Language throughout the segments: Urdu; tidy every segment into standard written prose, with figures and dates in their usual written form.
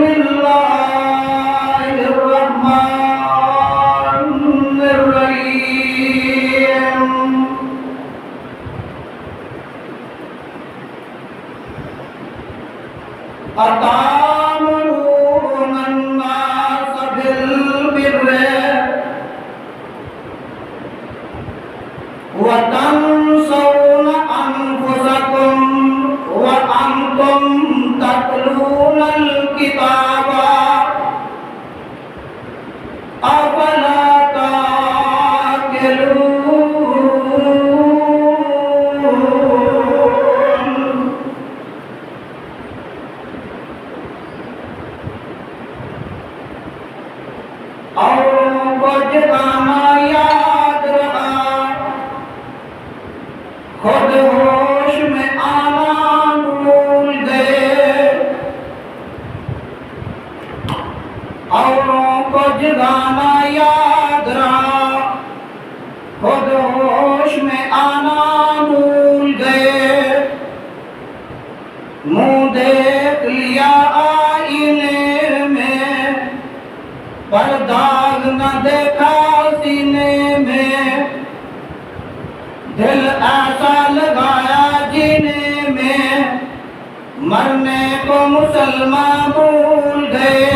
الله الرحمن الرحيم أتأمرون الناس بالبر وتنسون أنفسكم وأنتم تتلون الكتاب أفلا تعقلون اور کچھ گانا یاد رہا خود ہوش میں آنا بھول گئے اوروں کو جگانا یاد رہا خود ہوش میں آنا بھول گئے منہ دیکھ لیا آئینے میں پر داغ نہ دیکھا سینے میں دل ایسا لگایا جینے میں مرنے کو مسلمان بھول گئے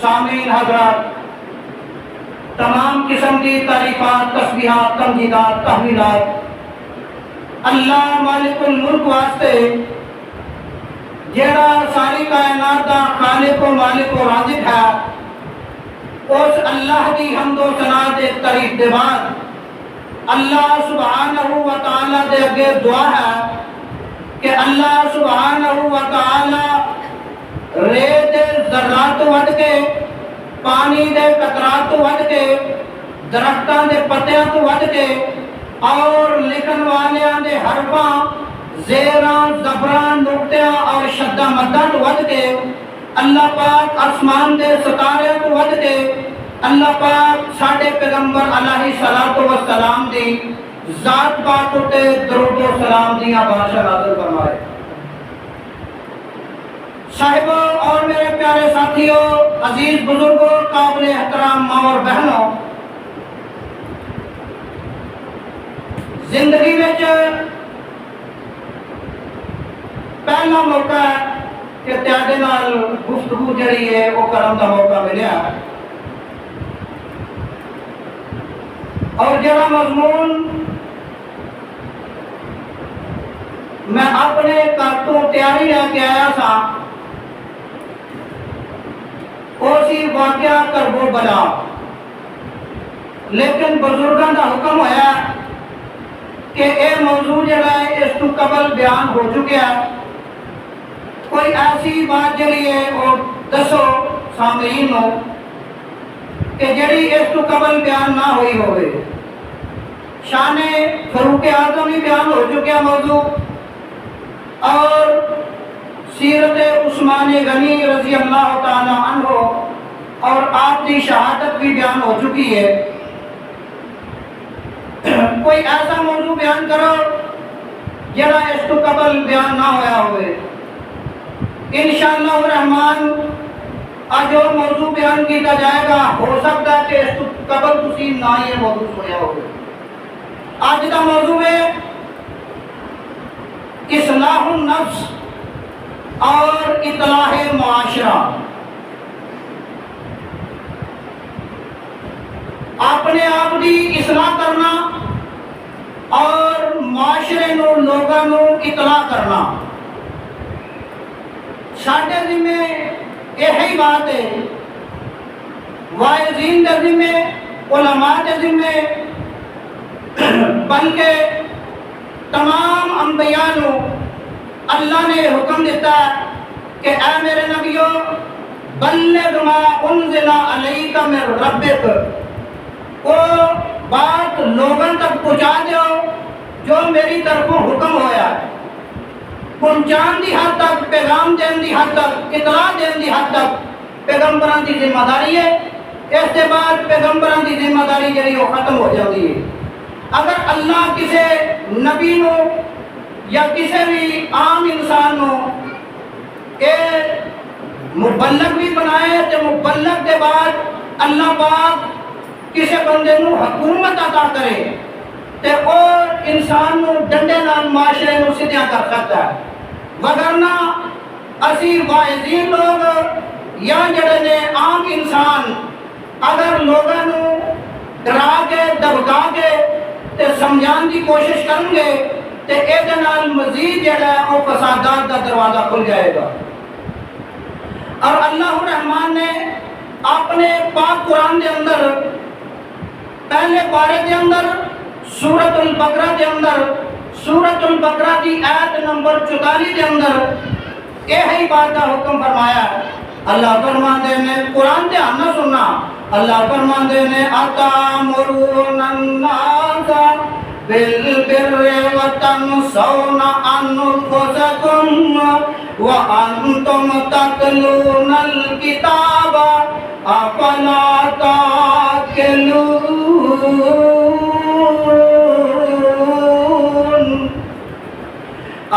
سامعین حضرات تمام قسم کی تعریفات تسبیحات تمجیدات تحمیدات اللہ مالک الملک واسطے جیڑا ساری کائنات دا خالق و مالک و رازق ہے اس اللہ کی حمد و ثنا دے تعریف دے بعد اللہ سبحانہ و تعالی دے اگے دعا ہے کہ اللہ سبحانہ و تعالی ریت دے ذرات تو ود کے پانی دے قطرات تو ود کے درختاں دے پتیاں تو ود کے اور لکھن والیاں دے حرفاں زیراں زبراں نقطیاں اور شدہ مداں تو ود کے اللہ پاک آسمان دے ستارے تو ود کے اللہ پاک ساڈے پیغمبر علیہ الصلوۃ والسلام دی ذات پاک تے درود و سلام دیاں بارشاں نازل فرمائے صاحبوں اور میرے پیارے ساتھیوں عزیز بزرگوں قابل احترام ماں اور بہنوں زندگی وچ پہلا موقع ہے کہ تیادے نال گفتگو جڑی ہے وہ کرم دا موقع ملیا اور جڑا مضمون میں اپنے گھر تو تیاری لے کے آیا تھا اسی واقعہ کربو بلا لیکن بزرگاں دا حکم ہویا کہ اے موضوع جڑا ہے اس تو قبل بیان ہو چکا ہے کوئی ایسی بات جڑی ہے وہ دسو سامعین ہو کہ جڑی اس تو قبل بیان نہ ہوئی ہوئے شان فاروق اعظم بھی بیان ہو چکا موضوع اور سیرت عثمان غنی رضی اللہ تعالی عنہ اور آپ کی شہادت بھی بیان ہو چکی ہے کوئی ایسا موضوع بیان کرو جڑا اس تو قبل بیان نہ ہویا ہوئے انشاءاللہ الرحمن آج وہ موضوع بیان کیتا جائے گا ہو سکتا ہے کہ اس تو قبل تسی نہ یہ موضوع سنیا ہوئے آج کا موضوع ہے اصلاح النفس اور اصلاح معاشرہ اپنے آپ کی اصلاح کرنا اور معاشرے نو لوگاں نو اطلاع کرنا ساڈے ذمے یہی بات ہے واعظین دے ذمے علماء دے ذمے بلکہ تمام انبیاء نو اللہ نے حکم دیتا ہے کہ اے میرے نبیوں بلغ ما انزل علیک من ربک وہ بات لوگوں تک پہنچا دو جو میری طرفوں حکم ہویا ہے پہنچان دی حد تک پیغام دین دی حد تک اطلاع دین دی حد تک پیغمبران دی ذمہ داری ہے اس کے بعد پیغمبران دی ذمہ داری جڑی وہ ختم ہو جاتی ہے اگر اللہ کسی نبی نو یا کسی بھی عام انسان نو کہ مبلغ بھی بنائے تے مبلغ کے بعد اللہ پاک کسی بندے نو حکومت عطا کرے تے اور انسان نو ڈنڈے نال معاشرے نو سیدھا کر سکتا ہے. وگرنہ اسی واعظین لوگ یا جڑے نے عام انسان اگر لوگوں نو ڈرا کے دبکا کے تے سمجھان کی کوشش کریں گے تے اے نال مزید جڑا ہے وہ فسادات کا دروازہ کھل جائے گا. اور اللہ الرحمن نے اپنے پاک قرآن دے اندر پہلے پارے دے اندر سورۃ البقرہ دے اندر سورۃ البقرہ کی آیت نمبر 44 دے اندر یہی بات کا حکم فرمایا. اللہ فرماتے ہیں قرآن دھیان نہ سننا. اللہ فرماتے ہیں اتامرون الناس بالبر وتنسون انفسکم وانتم تتلون الکتاب افلا تعقلون.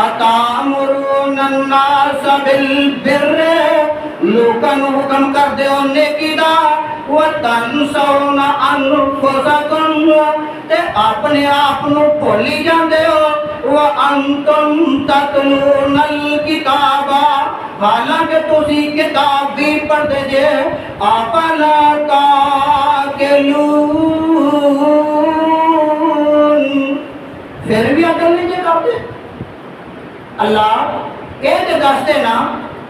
اتامرون الناس بالبر لوکاں نو حکم کر دیو نیکی دا وتنسون انفسکم تے اپنے آپ نو بھولی جاندے ہو وانتم تتلون الکتاب حالانکہ تسی کتاب بھی پڑھتے جے افلا تعقلون پھر بھی عقل نہیں جے کرتے. اللہ یہ دستے نا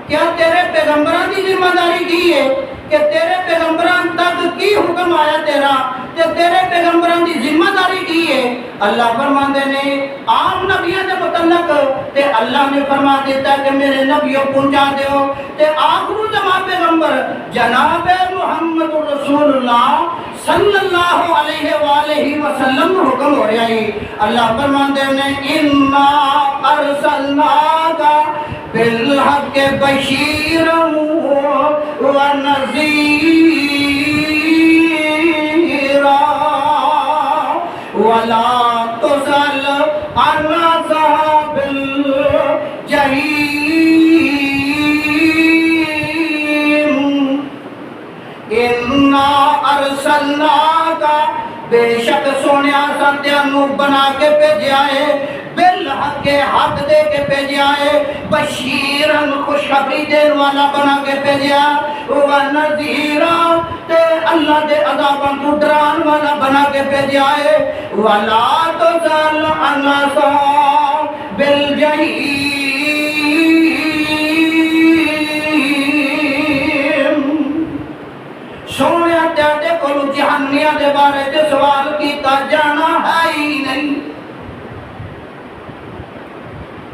کیا تیرے پیغمبران کی ذمہ داری کی ہے کہ تیرے پیغمبران تک کی حکم آیا تیرا کہ تیرے پیغمبران کی ذمہ داری کی ہے. اللہ فرماتے نے عام نبیوں کے متعلق تے اللہ نے فرما دیتا کہ میرے نبیوں پہنچا دیو تے آخر زمان پیغمبر جناب محمد رسول اللہ صلی اللہ علیہ وآلہ وسلم حکم ہو رہا ہے. اللہ فرماتے ہیں انا ارسلناک بالحق بشیرا ونذیرا ولا تسأل عن أصحاب الجحیم. انا ارسلناک بے شک سونیا ساتھیانو بنا کے بھیجیا ہے بالحق حق دے کے بھیجیا ہے بشیرن خوشخبری دین والا بنا کے بھیجیا ونذیرا تے اللہ دے عذاباں کو ڈران والا بنا کے بھیجیا ہے ولا تسأل عن أصحاب الجحیم. سونے تیرے کو جہنمیہ دے بارے جو سوال کیتا جانا ہے ہی نہیں.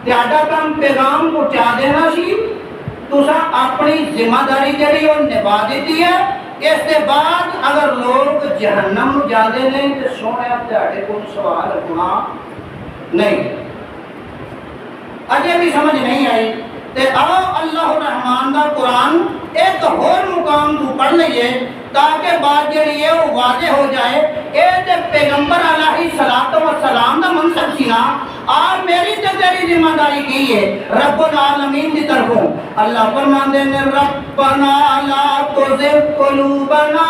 تیاڈا کام پیغام پہنچا دینا سی تسا اپنی ذمہ داری جڑی وہ نبھا دیتی ہے. اس کے بعد اگر لوگ جہنم جاندے نہیں تو سونے تیاڈے کو سوال ہونا نہیں. اجے بھی سمجھ نہیں آئی تے آؤ اللہ الرحمن دا قرآن ایک اور مقام تو پڑھ لئیے تاکہ بات جڑی ہے وہ واضح ہو جائے. اے تے پیغمبر علیہ السلام دا منصب سی نا اور میری تے تیری ذمہ داری کی ہے رب العالمین کی طرفوں. اللہ فرماتے ہیں ربنا لا تزغ قلوبنا.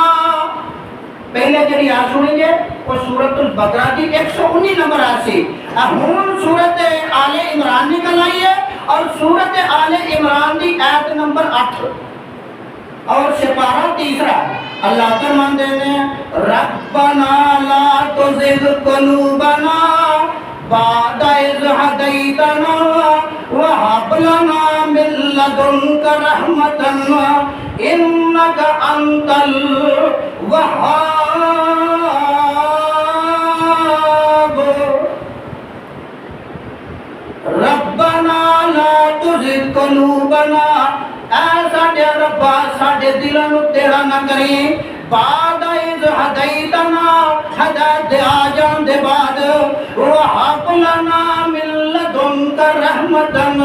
پہلے جڑی آیت سنیں گے وہ سورۃ البقرہ کی 119 نمبر آیت سے. اب ہن سورۃ آل عمران نکل آئی ہے اور سورۃ آل عمران کی آیت نمبر 8 اور سپارہ تیسرا. اللہ فرماتے ہیں ربنا لا تزغ قلوبنا بعد إذ هديتنا وهب لنا من لدنك رحمة إنك أنت الوهاب. ربنا لا تزغ قلوبنا اے ساڈے ربا ساڈے دلاں نوں تیرا نہ کریں بعد إذ هديتنا ہدایت آ جان دے بعد وہب لنا من لدنک رحمتن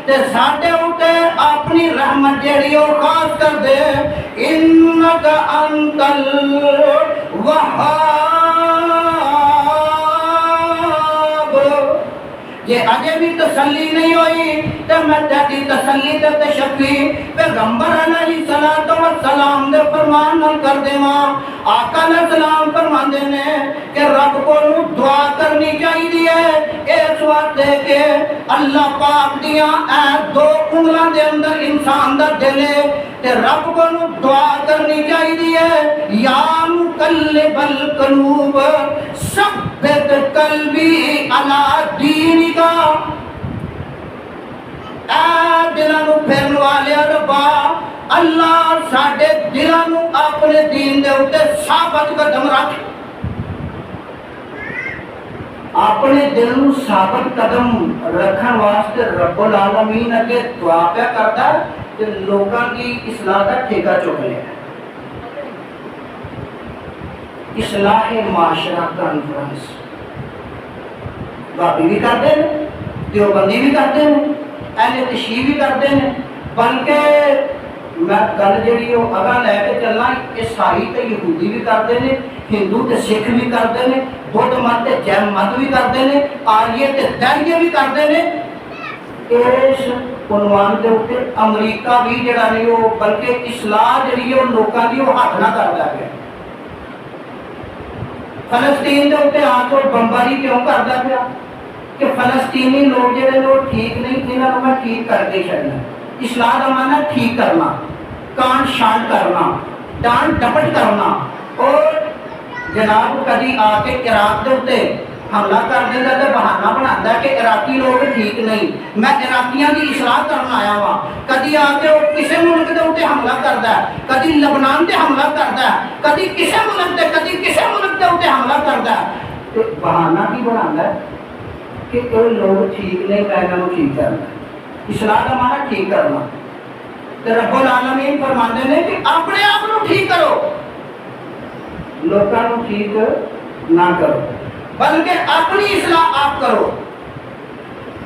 تے ساڈے اوتے اپنی رحمت جڑی او خاص کر دے انک انت الوہاب. جے اجے بھی تسلی نہیں ہوئی تے میں تیری تسلی تے تشفی پیغمبر علیہ الصلوۃ والسلام دے فرمان نال کر دیواں۔ آقا علیہ السلام فرماندے نے کہ رب کو دعا کرنی چاہیے اس واسطے کہ اللہ پاک دیاں اے دو انگلاں دے اندر انسان دا دل ہے تے رب کو دعا کرنی چاہیے یا مقلب القلوب ثبت قلبی علی دینک۔ اے دلاں نوں پھرن والے ربا اللہ ساڈے دلاں نوں اپنے دین دے اوتے ثابت قدم رکھ۔ اپنے دل نوں ثابت قدم رکھن واسطے رب العالمین اگے دعا پہ کرتا ہے کہ لوگاں کی اصلاح کا ٹھیکہ چک لے۔ اصلاح معاشرہ کانفرنس بابی بھی کرتے ہیں، دیوبندی بھی کرتے ہیں، اہل تشیع بھی کرتے ہیں، بلکہ میں گل جہی وہ اگاں لے کے چلنا عیسائی تے یہودی بھی کرتے ہیں، ہندو تے سکھ بھی کرتے ہیں، بدھ مت تے جین مت بھی کرتے ہیں، آریے تے دہریے بھی کرتے ہیں۔ اس عنوان کے اوپر امریکہ بھی جڑا نہیں وہ بلکہ اصلاح جڑی ہے وہ لوگوں کی وہ ہاتھ نہ کرتا پیا۔ فلسطین کے اوپر آ کے بمباری کیوں کرتا پیا کہ فلسطینی لوگ جڑے وہ ٹھیک نہیں، انہوں نے میں ٹھیک کر کے چڑھنا۔ اصلاح کا معنی ہے ٹھیک کرنا، کانٹ شانٹ کرنا، ڈانٹ ڈپٹ کرنا۔ اور جناب کدی آ کے عراق کے اوپر حملہ کر دینا تو بہانہ بناتا ہے کہ عراقی لوگ ٹھیک نہیں، میں عراقیاں کی اصلاح کرنا آیا ہوا۔ کدی آ کے وہ کسی ملک کے اوپر حملہ کرتا ہے، کدی لبنان سے حملہ کرتا ہے، کدی کسی ملک سے کدی کسی ملک کے اوپر حملہ کرتا ہے۔ تو بہانہ کی بناتا ہے کہ کوئی لوگ ٹھیک نہیں، میں انہوں ٹھیک کرنا۔ اصلاح کا معنی ٹھیک کرنا۔ تو رب العالمین فرماتے ہیں کہ اپنے آپ کو ٹھیک کرو، لوگوں کو ٹھیک نہ کرو، بلکہ اپنی اصلاح آپ کرو۔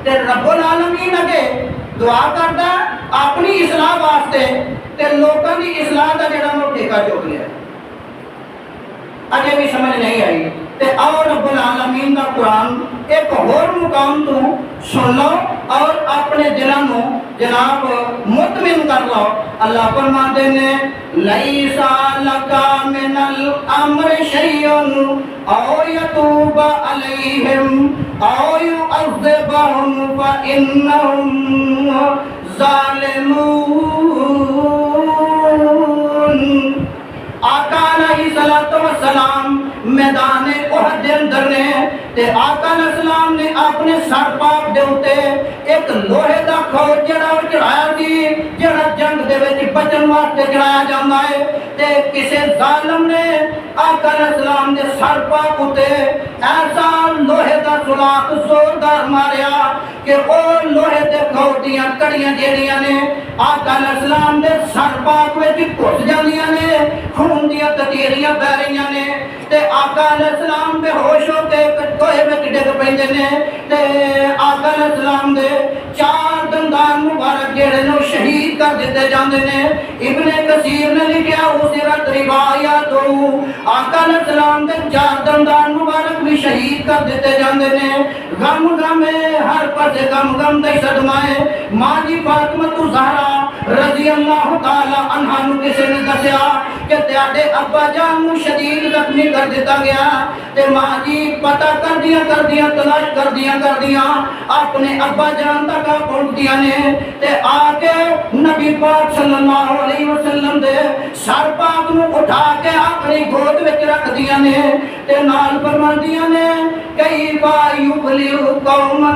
تے رب العالمین اگے دعا کرتا ہے اپنی اصلاح واسطے تے لوگوں کی اصلاح کا جڑا وہ ٹھیکہ چک لیا۔ اجے بھی سمجھ نہیں آئی تے اور رب العالمین کا قرآن ایک اور مقام تو سن لو اور اپنے دلوں کو جناب مطمئن کر لو۔ اللہ فرماتے ہیں لیس لک من الامر شیء او یتوب علیہم او یعذبہم فانہم ظالمون۔ آقا علیہ السلام میدان احد دے اندر نے تے آقا علیہ السلام نے اپنے سر پاک دے اوتے ایک لوہے دا کھوج جڑا چڑھایا سی، جڑا جنگ دے وچ بچن واسطے چڑھایا جاندا ہے۔ تے کسے ظالم نے آقا علیہ السلام دے سر پاک اوتے ایسا لوہے دا سلاخ زوردار ماریا کہ او لوہے دے کھوج دیاں کڑیاں جڑیاں نے آقا علیہ السلام دے سر پاک وچ گھس جاندیاں نے، خون دیاں تتیریاں بہ رہیاں نے تے آقا علیہ السلام بے ہوش ہو کے ٹوئے وچ ڈگ پیندے نے تے آقا علیہ السلام دے 4 دندان مبارک جڑے نو شہید کر دتے جاندے نے۔ ابن کثیر نے لکھیا اسرت روایات آقا علیہ السلام دے 4 دندان مبارک بھی شہید کر دتے جاندے نے۔ غم غم ہر پاسے غم غم دے صدمہ ہے۔ ماں جی فاطمہ زہرا رضی اللہ تعالی عنہا نو کسے نے دسیا کہ تیاڈے ابا جان نو شدید زخمی کر دیتا گیا تے ماں جی پتہ کر دیا تلاش کر دیا اپنے ابا جان تک پہنچدیاں نے تے آ کے نبی پاک صلی اللہ علیہ وسلم دے سر پاک نو اٹھا کے اپنی گود وچ رکھ دیاں نے تے نال فرماندیاں نے کئی بار یبلغ قوما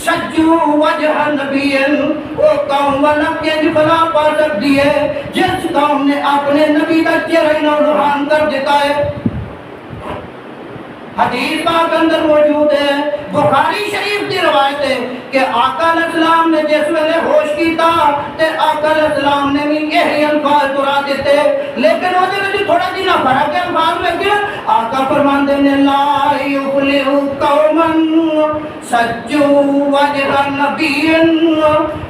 سجو وجہ نبی او قوم والا کنج بلا پا سکتی ہے جس قوم نے اپنے نبی کا چہرہ نوران کر دیتا ہے۔ حدیث پاک اندر موجود ہے، بخاری شریف کی روایت ہے کہ آقا علیہ السلام نے جس ویلے ہوش کیتا تے آقا علیہ السلام نے بھی یہی الفاظ دہرا دیتے، لیکن وہ دے تھوڑا جہا فرق ہے الفاظ میں۔ آقا فرماندے نے لا یفلح قوما سجو وجہ نبی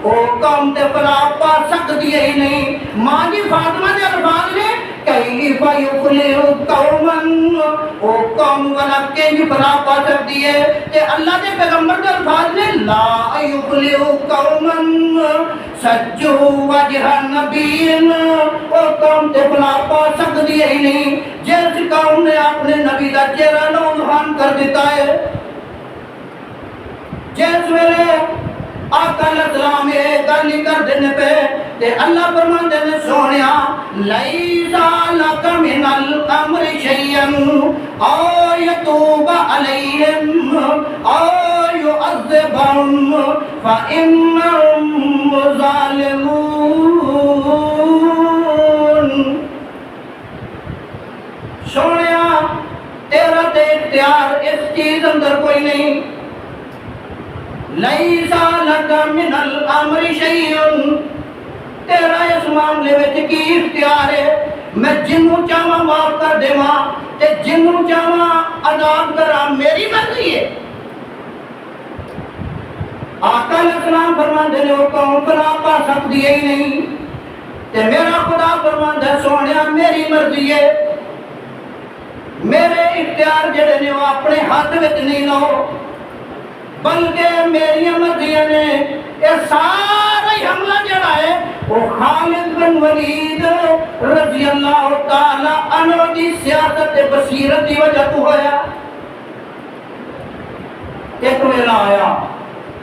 او قوم تے بلا پا سکتی ہی نہیں۔ ماں جی فاطمہ دے الفاظ نے کیف یفلح قوما او قوم والا کنج بلا پا سکتی ہے تے اللہ دے پیغمبر دے الفاظ نے یفلح قوما سجوا وجہ نبی، وہ قوم تے بلا پا سکتی ہی نہیں جس قوم نے اپنے نبی دا چہرہ نوجوان کر دیتا ہے۔ جس ویلے آقا علیہ السلام گل کر دینے پہ تے اللہ فرماندے نے سونیا لیسا لک من الامر شیئا او یتوب علیہم او یعذبہم فانہم ظالمون۔ سونیا تیرا تے اختیار اس چیز اندر کوئی نہیں، لیسا لک من الامر شیئا، تیرا اس معاملے میں کی اختیار ہے؟ میں جنوں چاہواں معاف کر دیواں تے جنوں چاہواں عذاب کراں، میری مرضی ہے۔ آقا علیہ السلام فرماندے نے وہ قوم بلا پا سکتی ہی نہیں تے میرا خدا فرماندا سونیا میری مرضی ہے، میرے اختیار جڑے نے وہ اپنے ہاتھ وچ نہیں لو، بلکہ میری مرضیاں نے یہ سارا حملہ جڑا ہے وہ خالد بن ولید رضی اللہ تعالی عنہ دی سیاست بصیرت دی وجہ تو ہویا۔ ایک ویلا آیا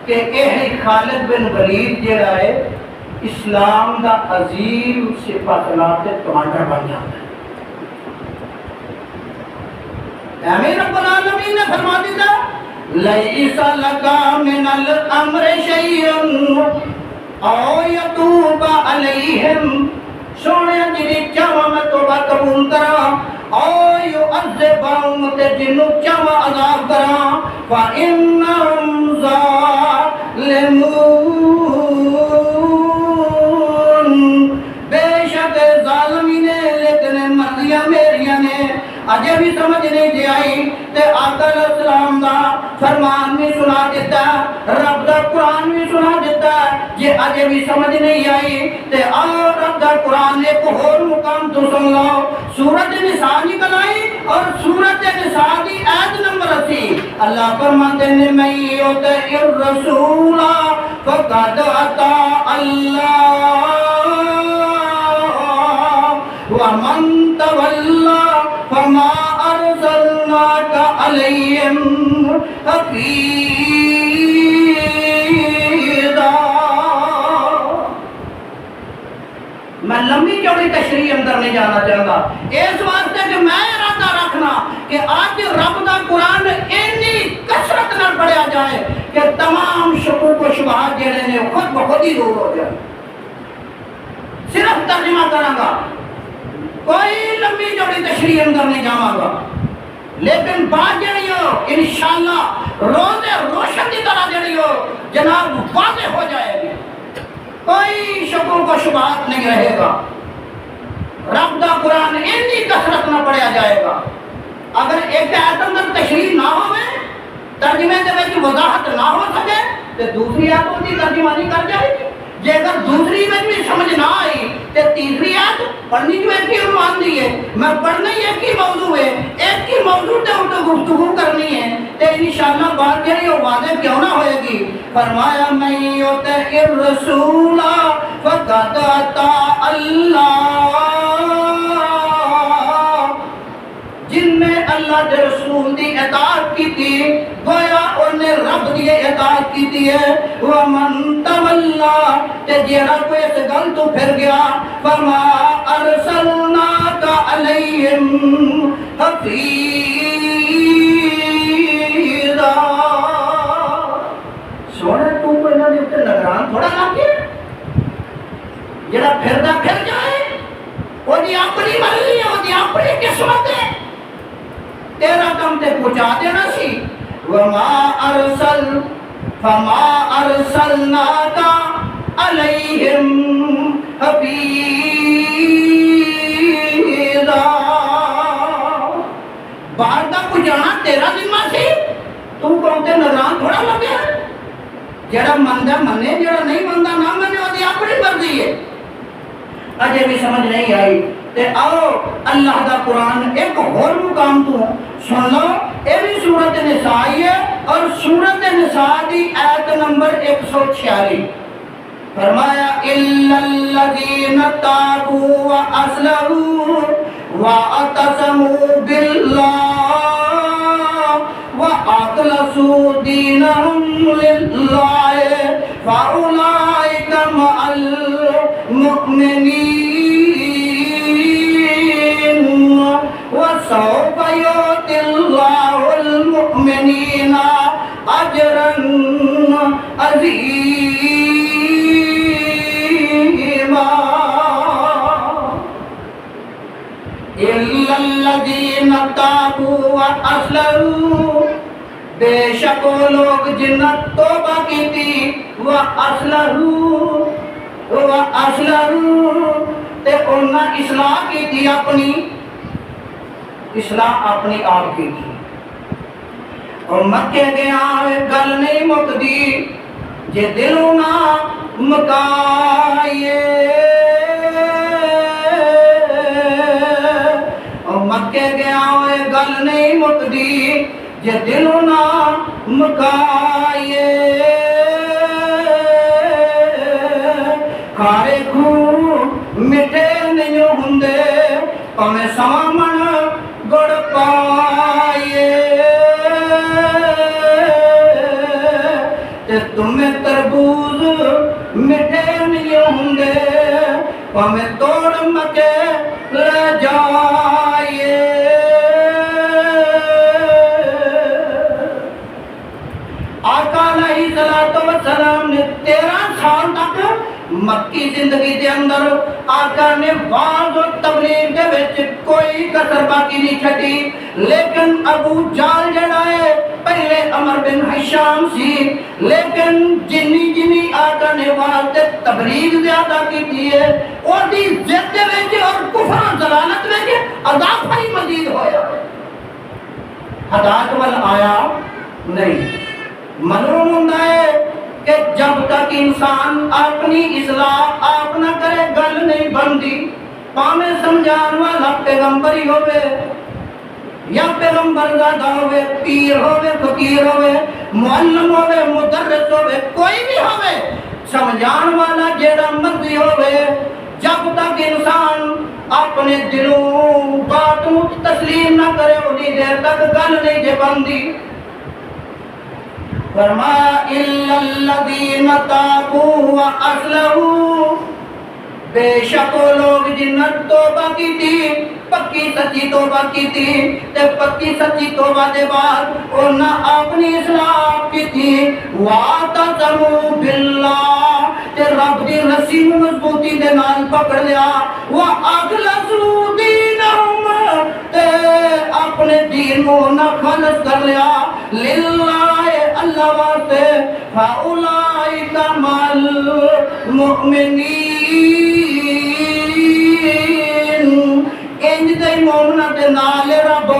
کہ یہ خالد بن ولید جڑا ہے اسلام دا عظیم صفات کمانڈر بن جاتا ہے۔ امین رب العالمین نے فرما دیتا لیس لک من الامر شیء او یتوب علیہم، سونے جی چاہواں میں توبہ قبول کراں او یعذبہم تے جنوں چاہواں عذاب کراں فانہم ظالمون، بے شک ظالمین لیکن مرضیاں میریاں نے۔ اجے بھی سمجھ نہیں دے آئی تے آقا علیہ السلام دا فرمان بھی سنا دیتا، رب دا قرآن بھی سنا دیتا، یہ اجے بھی سمجھ نہیں آئی تے اور رب دا قرآن ایک اور مقام تو سن لو۔ سورۃ نساء نکل آئی اور سورۃ نساء دی آیت نمبر 80 اللہ فرماتے ہیں میں یطیع الرسول فقد اطاع اللہ ومن تولى فما أرسلناك عليهم حفيظا۔ میں لمبی چوڑی تشریح اندر نہیں جانا چاہتا، اس واسطے کہ میں ارادہ رکھنا کہ آج رب دا قرآن اتنی کثرت نہ پڑھیا جائے کہ تمام شکوک و شبہات جڑے نے خود بخود ہی دور ہو جائے۔ صرف ترجمہ کروں گا، کوئی لمبی چوڑی تشریح اندر نہیں جاواں گا، لیکن بات جڑی ہو انشاءاللہ روز روشن کی طرح جڑی ہو جناب واضح ہو جائے گی، کوئی شکوک و شبہات نہیں رہے گا۔ رب دا قرآن اتنی کثرت نہ پڑھیا جائے گا، اگر ایک آیت اندر تشریح نہ ہوئے، ترجمے دے وچ وضاحت نہ ہو سکے تو دوسری آیتوں کی ترجمانی کر جائے گی۔ جے اگر دوسری میں بھی سمجھ نہ آئی تو تیسری آیت پڑھنی جو ایک ہی عنوان دی ہے، میں پڑھنا ہی ایک ہی موضوع ہے، ایک ہی موضوع تے اوپر گفتگو کرنی ہے تو انشاءاللہ بات جڑی وہ واضح کیوں نہ ہوئے گی۔ فرمایا من یطیع الرسول فقد اطاع اللہ، جن نے اللہ کے رسول دی اطاعت کی تھی گویا انہیں رب دی اطاعت کی تھی ہے۔ ومن تولا تے جیڑا کوئی اس گل تو پھر گیا فما ارسلناک علیہم حفیظا، سونے تو کوئی نہ دیتے نگران تھوڑا نہ کیا، جیڑا پھر دا پھر جائے وہ دی اپنی مرضی ہے، وہ دی اپنی قسمت ہے، تیرا کم تے پہنچا دینا سی۔ فما ارسلناک علیہم حفیظا، باہر دا پہنچانا تیرا ذمہ سی، تو کون تے نگران تھوڑا لگے، جڑا مندہ منے جڑا نہیں مندہ نہ منے وہ دی اپنی مرضی ہے۔ اجے بھی سمجھ نہیں آئی تے آؤ اللہ دا قرآن ایک اور مقام تو سن لو، یہ بھی سورۃ نساء ہے اور سورۃ نساء دی آیت نمبر 146 فرمایا الا الذين تابوا واصلحوا واعتصموا بالله واخلصوا دينهم لله فاولئك مع المؤمنين وسوف يؤتي الله المؤمنين اجرا عظيما الا الذين تابوا واصلحوا بے شک وہ لوگ جنہاں توبہ کی تھی وَأَصْلَحُوا تے انہاں اصلاح کی تھی اپنی آپ کی تھی اور مکے گیا گل نہیں مکدی جے دلوں نہ مکائیے اور مکے گیا گل نہیں مکدی جے دلوں نہ مکائیے کھارے خون مٹھے نہیں ہوندے پاویں سامن گڑ پائیے تے تمہیں تربوز مٹھے نہیں ہوندے پاویں توڑ مکے لے جائیے آقا علیہ السلام نے 13 سال تک مکی زندگی دے اندر آقا نے واعظ و تبلیغ دے وچ کوئی کسر باقی نہیں چھٹی لیکن ابو جال جڑا ہے پہلے عمر بن ہشام سی لیکن جنی آقا نے واعظ تے تبلیغ زیادہ کی ہے اور دی ضد دے وچ اور کفر و ضلالت وچ اضافہ ہی مزید ہویا ہدایت وال آیا نہیں معلوم ہوتا ہے کہ جب تک انسان اپنی اصلاح آپ نہ کرے گل نہیں بندی پاویں سمجھان والا پیغمبر ہی ہوئے یا پیغمبر زادہ ہوئے پیر ہوئے فقیر ہوئے معلم ہوئے مدرس ہوئے کوئی بھی ہوئے سمجھان والا جیڑا مرضی ہوئے جب تک انسان اپنے دلوں باتوں تسلیم نہ کرے انہی دیر تک گل نہیں جے بندی فرمایا الا الذین تابوا واصلحوا بے شک وہ لوگ جنہاں توبہ کی تھی پکی سچی توبہ کی تھی تے پکی سچی توبہ دے بعد انہاں اپنی اصلاح کی تھی واعتصموا باللہ تے رب دی رسی مضبوطی دے نال پکڑ لیا واخلصوا دینہم تے اپنے دین کو نہ خالص کر لیا للہ اللہ واسطے فاولئک مع المؤمنین انج دے مومناں دے نال رب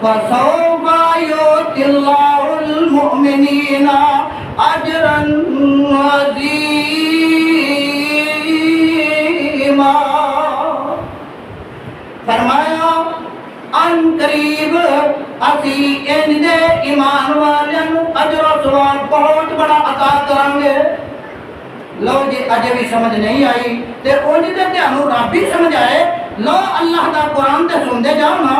فسوف یؤتی اللہ المؤمنین اجرا عظیما فرمایا ان قریب اسی ان دے ایمان والیاں نوں اجر و ثواب بہت بڑا عطا کریں گے لو جی اجے بھی سمجھ نہیں آئی تے اونج تے تانوں رب ہی سمجھ آئے لو اللہ دا قرآن تے سندے جاؤ نا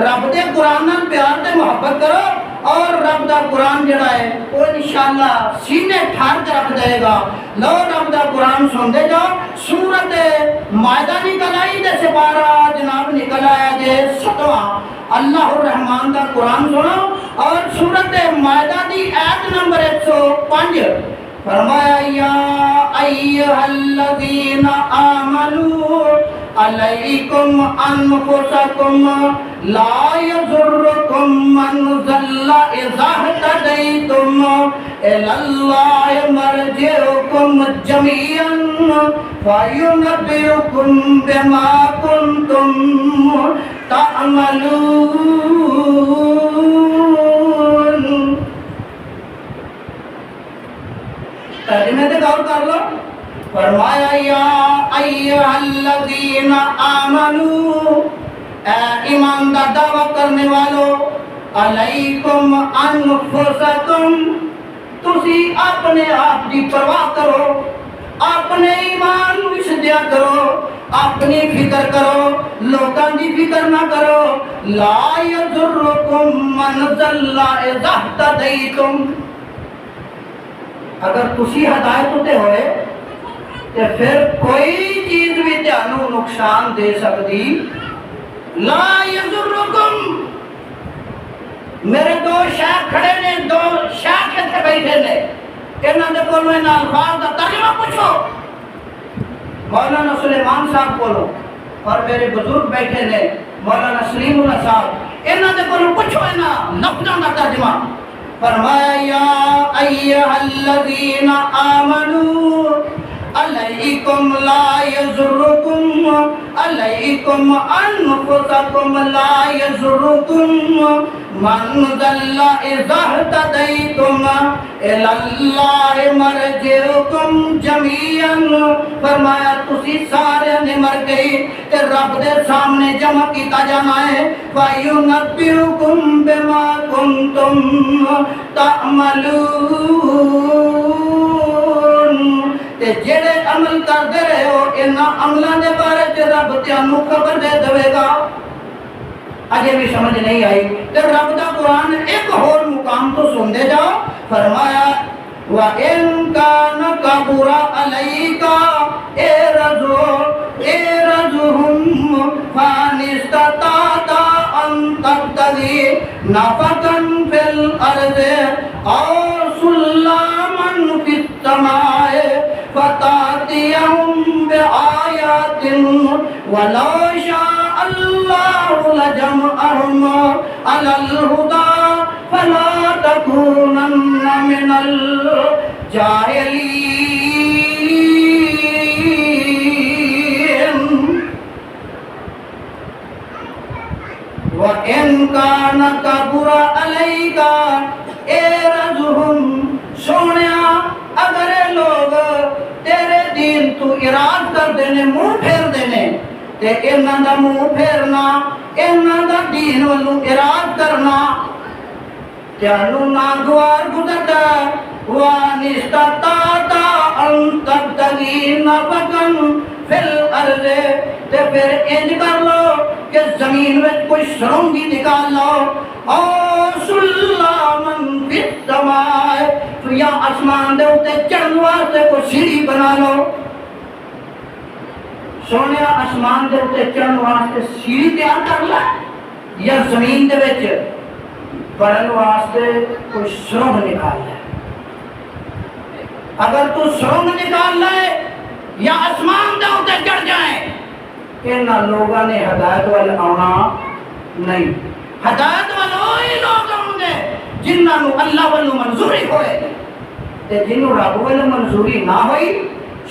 رب دے قرآن نال پیار تے محبت کرو اور رب دا قرآن جڑا ہے وہ انشاءاللہ سینے ٹھار کے رکھ دے گا لو رب دا قرآن سندے جاؤ سورت مائدہ نکل آئی دے سپارہ جناب نکل آیا جے 7واں اللہ الرحمن دا قرآن سنو اور سورت مائدہ دی آیت نمبر 105 فرمایا یا ایہا الذین آمنوا علیکم انفسکم لا یضرکم من ضل اذا اہتدیتم الی اللہ مرجعکم جمیعا فینبئکم بما کنتم تعملون ترجمے سے غور کر لو فرمایا یا ایہا الذین آمنوا اے ایمان کا دعویٰ کرنے والو علیکم انفسکم تسی اپنے آپ کی پرواہ کرو، اپنے ایمان نو سدیا کرو، اپنی فکر کرو، لوکاں دی فکر نہ کرو۔ لا یضرکم من ضل اذا اہتدیتم، اگر تسی ہدایت تے ہوئے تے پھر کوئی چیز بھی تانوں نقصان دے سکتی۔ لا یضرکم، میرے دو شیخ کھڑے نے، دو شیخ اتنے بیٹھے نے، انہاں دے کولوں انہاں الفاظ دا ترجمہ پوچھو، مولانا سلیمان صاحب کولوں، اور میرے بزرگ بیٹھے نے مولانا سلیم اللہ صاحب، انہاں دے کولوں پوچھو انہاں لفظاں دا ترجمہ۔ فرمایا یا ایھا الذین آمنوا علیکم لا یضرکم، علیکم انفسکم لا یضرکم من ضل اذا اہتدیتم الی اللہ مرجعکم جمیعا۔ فرمایا تسی سارے نے مر گئی تے رب دے سامنے جمع کیتا جانا ہے۔ فَيُنَبِّئُكُم بِمَا كُنتُمْ تَعْمَلُونَ، تے جڑے عمل کردے رہے ہو انہاں عملاں دے بارے تے رب تانوں خبر دے دے گا۔ اجے بھی سمجھ نہیں آئی تے رب دا قرآن ایک اور مقام تو سن دے جاؤ۔ فرمایا وَإِن كَانَ كَبُرَ عَلَيْكَ إِعْرَاضُهُمْ فَإِنِ اسْتَطَعْتَ أَن تَبْتَغِيَ نَفَقًا فِي الْأَرْضِ أَوْ سُلَّمًا فِي السَّمَاءِ فَتَأْتِيَهُم بِآيَاتٍ وَلَوْ شَاءَ اللَّهُ لَجَمَعَهُمْ عَلَى الْهُدَى فَلَا تَكُونَنَّ مِنَ الْجَاهِلِينَ۔ وَإِن كَانَ كَبُرَ عَلَيْكَ إِعْرَاضُهُمْ، سونیا اگر لوگ تیرے دین تو اراض کر دینے، منہ پھیر دینے، تے انہاں دا منہ پھیرنا، انہاں دا دین والوں اراض کرنا تانوں ناگوار گزردا۔ وَإِنِ اسْتَطَعْتَ أَن تَبْتَغِيَ نَفَقًا فِي الْأَرْضِ، تے پھر انج کر لو کہ زمین وچ کوئی سرنگی نکال لو، او سُلَّمًا فِي السَّمَاءِ، یا آسمان دے اوتے چڑھن واسطے کوئی سیڑھی بنا لو۔ سونیا آسمان دے اوتے چڑھن واسطے سیڑھی تیار کر لے، یا زمین دے وچ بڑھن واسطے کوئی سرنگ نکال لے۔ اگر تو سرنگ نکال لے یا آسمان دے اوتے چڑھ جائیں، انہاں لوگاں نے ہدایت وال آنا نہیں۔ ہدایت وال وہی لوگ آؤں گے جنہاں نو اللہ والوں منظوری ہوئے، تے جنہوں رب والوں منظوری نہ ہوئی،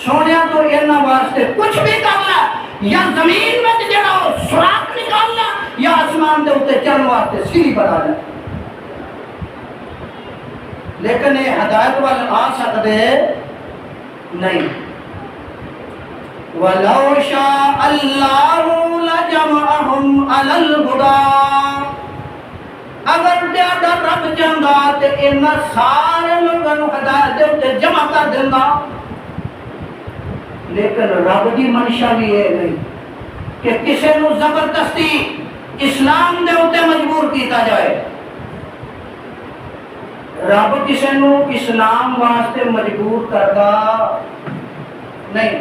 سونیا تو انہاں واسطے کچھ بھی کر لے، یا زمین میں جڑا سوراخ نکال لے، یا آسمان دے اوتے چڑھن واسطے سیڑھی بنا لے، لیکن یہ ہدایت وال آ سکتے نہیں۔ وَلَوْ شَاءَ اللَّهُ لَجَمَعَهُمْ عَلَى الْهُدَى، اگر ڈاڈا رب چاہندا تے انہاں سارے لوگاں نوں ہدایت دے اوتے جمع کر دیندا، لیکن رب دی منشا بھی یہ نہیں کہ کسے نوں زبردستی اسلام دے اوتے مجبور کیتا جائے۔ رب کسے نوں اسلام واسطے مجبور کردا نہیں،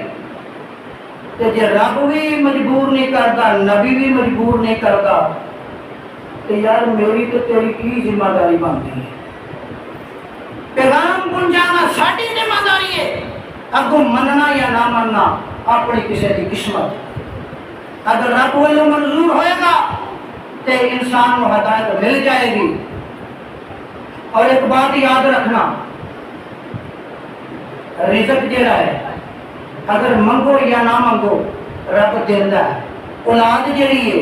تے جے رب بھی مجبور نہیں کردا، نبی بھی مجبور نہیں کردا، تے یار میری تو تیری کی ذمہ داری بنتی ہے؟ پیغام پہنچانا ساڈی ذمہ داری ہے، اگوں مننا یا نہ مننا اپنی کسی دی قسمت۔ اگر رب والوں منظور ہوئے گا تے انسان کو ہدایت مل جائے گی۔ اور ایک بات یاد رکھنا، رزق جڑا ہے اگر منگو یا نہ منگو رب دیندا ہے، اولاد جڑی ہے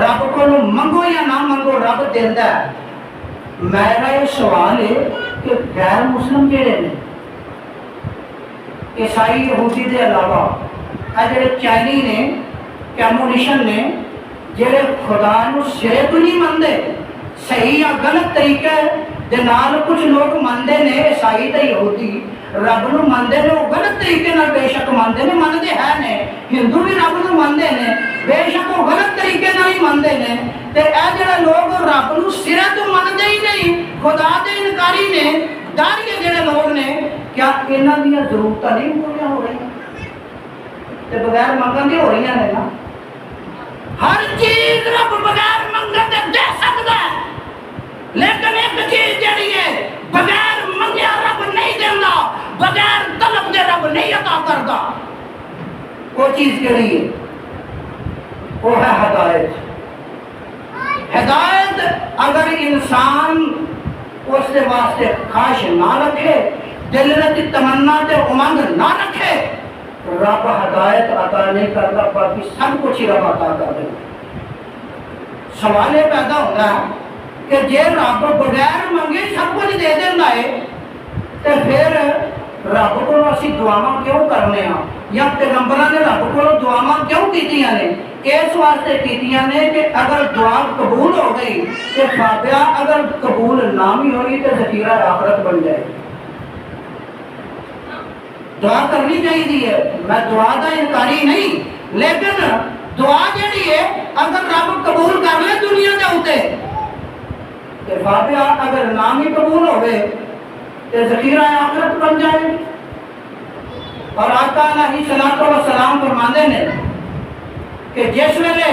رب کو منگو یا نہ منگو رب دیندا ہے۔ میرا یہ سوال ہے کہ غیر مسلم جڑے نے، عیسائی یہودی دے علاوہ جڑے چائنی نے، کمیونیشن نے، جڑے خدا نو سرے تو نہیں مندے، صحیح یا غلط طریقے دے نال کچھ لوگ مندے نے عیسائی تے یہودی رب نو مندے نے وہ غلط طریقے نال بے شک مندے نے مندے ہے نے ہندو بھی رب نو مندے نے بے شک وہ غلط طریقے نال ہی مندے نے تے اے جڑے لوگ رب نو سرے تو مندے ہی نہیں خدا دے انکاری نے داڑھی جڑے لوگ نے کیا انہاں دی ضرورتاں نہیں پوریاں ہو رہی تے بغیر منگن دی ہو رہی ہیں نا ہر چیز رب بغیر منگن دے دے سکدا ہے لیکن ایک چیز جڑی ہے بغیر منگیا رب نہیں دینا بغیر طلب دے رب نہیں عطا کردا وہ چیز کیڑی ہے وہ ہے ہدایت ہدایت اگر انسان اس کے واسطے خواہش نہ رکھے دل میں تمنا تے امنگ نہ رکھے رب ہدایت عطا نہیں کرتا باقی سب کچھ ہی رب عطا کر دے سوال یہ پیدا ہوتا ہے کہ جے رب بغیر منگے سب کچھ دے دینا ہے تو پھر رب کو اسی دعاواں کیوں کرنے ہاں یا پیغمبراں نے رب کو دعاواں کیوں کیتیاں نے اس واسطے کیتیاں نے کہ اگر دعا قبول ہو گئی تو فاتحہ اگر قبول نہ بھی ہوئی تو ذخیرہ آخرت بن جائے دعا کرنی چاہیے میں دعا دا انکاری نہیں لیکن دعا جڑی ہے اگر رب قبول کر لے دنیا دے اوتے تے فاتحہ اگر نام ہی قبول ہوئے تے ذخیرہ آخرت بن جائے اور آقا علیہ السلام فرماندے نے کہ جس ویلے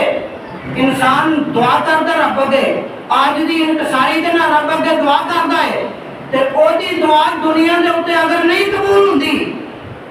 انسان دعا کردا رب اگے آج دی انکساری دے نال رب اگے دعا کردا ہے تے او دی دعا دنیا دے اوتے اگر نہیں قبول ہوندی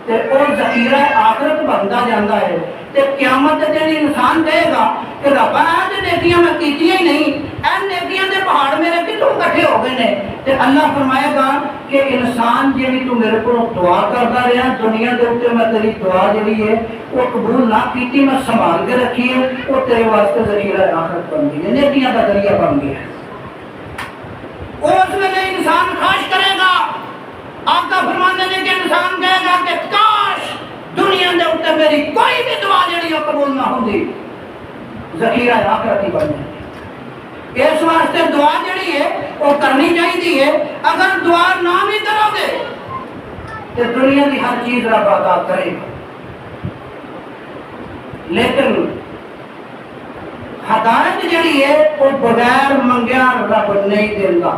تے او ذخیرہ آخرت بندا جاندا ہے تے قیامت دے دن انسان کہے گا کہ رب اے نیکیاں میں کیتیاں ہی نہیں اے نیکیاں دے پہاڑ میرے کتوں کٹھے ہو گئے نے تے اللہ فرمائے گا کہ انسان جی تو میرے کو دعا کرتا رہا دنیا دے اوپر میں تیری دعا جڑی ہے وہ قبول نہ کیتی میں سنبھال کے رکھی ہے وہ تیرے واسطے ذریعہ آخرت بن گئی ہے نیکیاں کا ذریعہ بن گیا اس ویلے انسان خواہش کرے گا آقا فرماندے نے کہ انسان کہے گا کہ کاش دنیا دے اوپر میری کوئی بھی دعا جڑی ہے قبول نہ ہوندی ذخیرہ آخرت ہی بن جائے اس واسطے دعا جڑی ہے وہ کرنی چاہیے اگر دعا نہ بھی کرو گے تو دنیا کی ہر چیز رب عطا کرے گا لیکن ہدایت جڑی ہے وہ بغیر منگیا رب نہیں دینا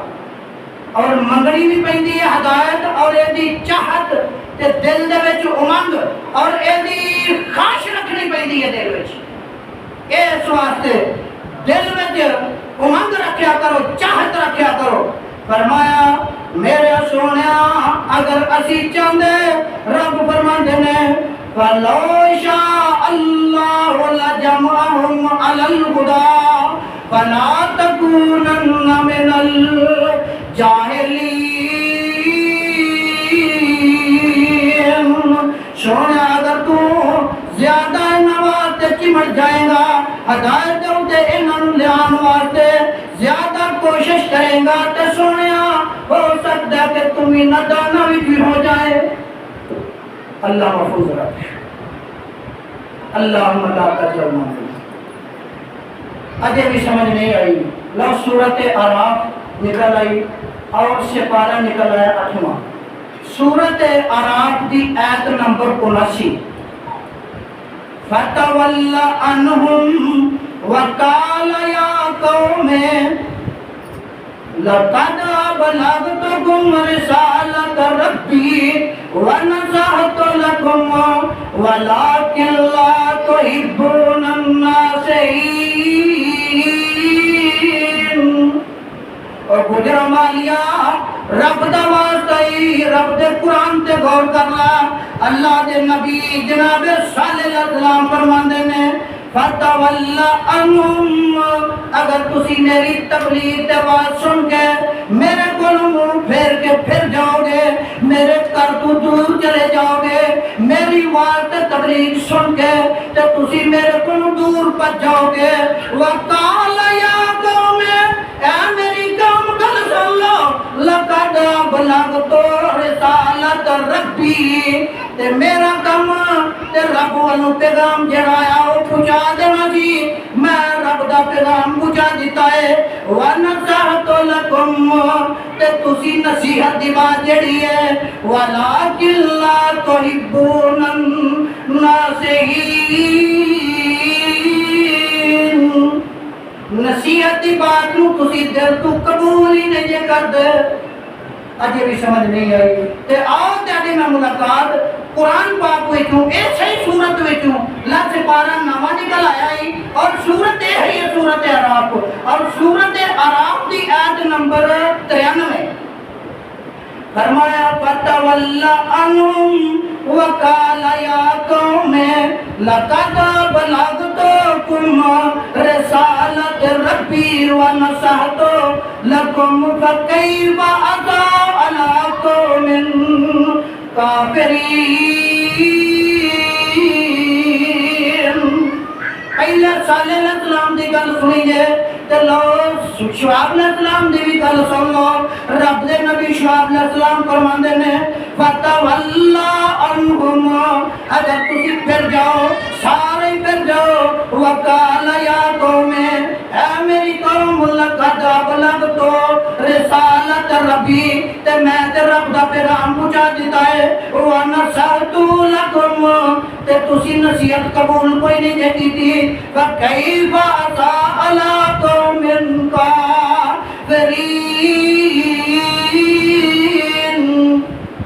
اور منگنی بھی پیندی ہے ہدایت اور یہ چاہت تے دل دے وچ امنگ اور یہ خواہش رکھنی پیندی ہے دل وچ اس واسطے دل وچ امنگ رکھیا کرو چاہت رکھیا کرو فرمایا میرے سونیا اگر اسی چاہندے رب فرماندے نے فَلَوْ شَاءَ اللَّهُ لَجَمَعَهُمْ عَلَى الْهُدَىٰ فَلَا تَكُونَنَّ مِنَ الْجَاهِلِينَ سونیا اگر تو زیادہ نواز چمٹ جائے گا ہدایت ہوتے انہوں لیان واسطے زیادہ کوشش کریں گا تو سونیا ہو سکتا ہے کہ تمہیں ندانہ بھی ہو جائے اللہ محفوظ رکھے اللہم لا تجرمہ اجے بھی سمجھ نہیں آئی لو سورت اعراف نکل آئی اور سپارہ نکل آیا 8واں سورت اعراف دی آیت نمبر 79 فَتَوَلَّ عَنْهُمْ وَقَالَ يَا قَوْمِ لَقَدْ أَبْلَغْتُكُمْ رِسَالَةَ رَبِّي وَنَصَحْتُ لَكُمْ وَلَكِنْ لَا تُحِبُّونَ النَّاصِحِينَ اور گجرہ مالیا رب دا واسطے رب دے قرآن تے غور کرنا اللہ دے نبی جناب صلی اللہ علیہ وسلم فرماندے نے فَتَوَلَّ عَنْهُمْ اگر تسی میری تبلیغ تے بات سن کے میرے کو منہ پھیر کے پھر جاؤ گے میرے کر تو دور چلے جاؤ گے میری بات تبلیغ سن کے تو تسی میرے کو دور پر جاؤ گے وَقَالَ يَا قَوْمِ اے میری قوم گل سن لو لَقَدْ أَبْلَغْتُ رِسَالَةَ رَبِّي تے میرا کم تے رب والوں پیغام جڑایا وہ پہنچا دینا جی میں رب دا پیغام پہنچا دیتا ہے وَنَصَحْتُ لَكُمْ تے تسی نصیحت دی بات جڑی ہے وَلَٰكِن لَّا تُحِبُّونَ النَّاصِحِينَ نصیحت دی بات نو تسی دل تو قبول ہی نہیں جے کردے اجے بھی سمجھ نہیں آئی تے آؤ تیاری میں ملاقات قرآن پاک وچوں اے صحیح صورت وچوں لفظ پارا نواں نکل آیا ہی اور صورت اے ہے صورت اعراف اور صورت اعراف دی آیت نمبر 93 فرمایا فَتَوَلَّ عَنْهُمْ وَقَالَ يَا قَوْمِ لَقَدْ بَلَغْتُكُمْ رِسَالَةَ رَبِّي وَنَصَحْتُ لَكُمْ فَكَيْفَ أَصِيرُ عَلَىٰ قَوْمٍ كَافِرِينَ پہلے صالح علیہ السلام دی گل سنی جے تے لو شعیب علیہ السلام دی بھی گل سن لو رب دے نبی شعیب علیہ السلام فرماندے نے فتولا عنہم اگر تسی پھر جاؤ سارے پھر جاؤ وقال یا قوم اے میری قوم لقد بلغت رسالت ربی تے میں تے رب دا پیغام پہنچا دیتا ہے ونصحت لکم تے تسی نصیحت قبول کوئی نہیں جے کیتی فکیف اصا علی قوم کافرین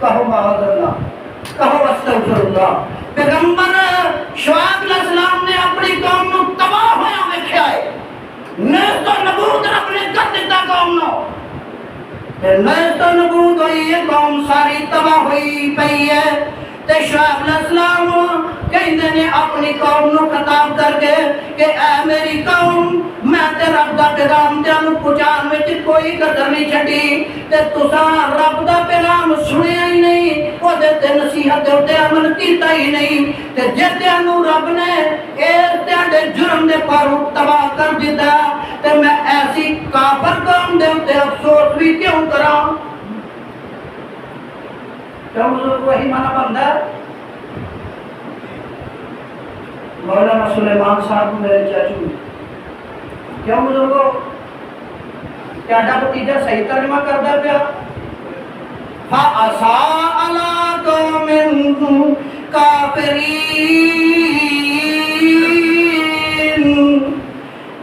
کہو معاذ اللہ کہو استغفر اللہ پیغمبر شعیب علیہ السلام نے اپنی قوم نو تباہ ہویا ویکھیا ہے نیست و نبود رب نے کر دیتا قوم نو نیست و نبود ہوئی ہے قوم ساری تباہ ہوئی پئی ہے تے شعیب علیہ السلام کہندے نے اپنی قوم نو خطاب کر کے کہ اے میری قوم میں تے رب دا پیغام تانوں پہنچان وچ کوئی قدر نہیں چھڈی تے تساں رب دا پیغام سنیا ہی نہیں او دے تے نصیحت دے تے عمل کیتا ہی نہیں تے جے تانوں رب نے اس تہاڈے جرم دے پاروں تباہ کر دتا تے میں ایسی کافر قوم دے تے افسوس بھی کیوں کراں کیوں وہی مانا بندہ ہے مولانا سلیمان صاحب میرے چاچو کیوں بزرگو کیا بتیجا صحیح ترجمہ کرتا پیا فَأَصَاءَ عَلَىٰ قَوْمٍ كَافِرِينَ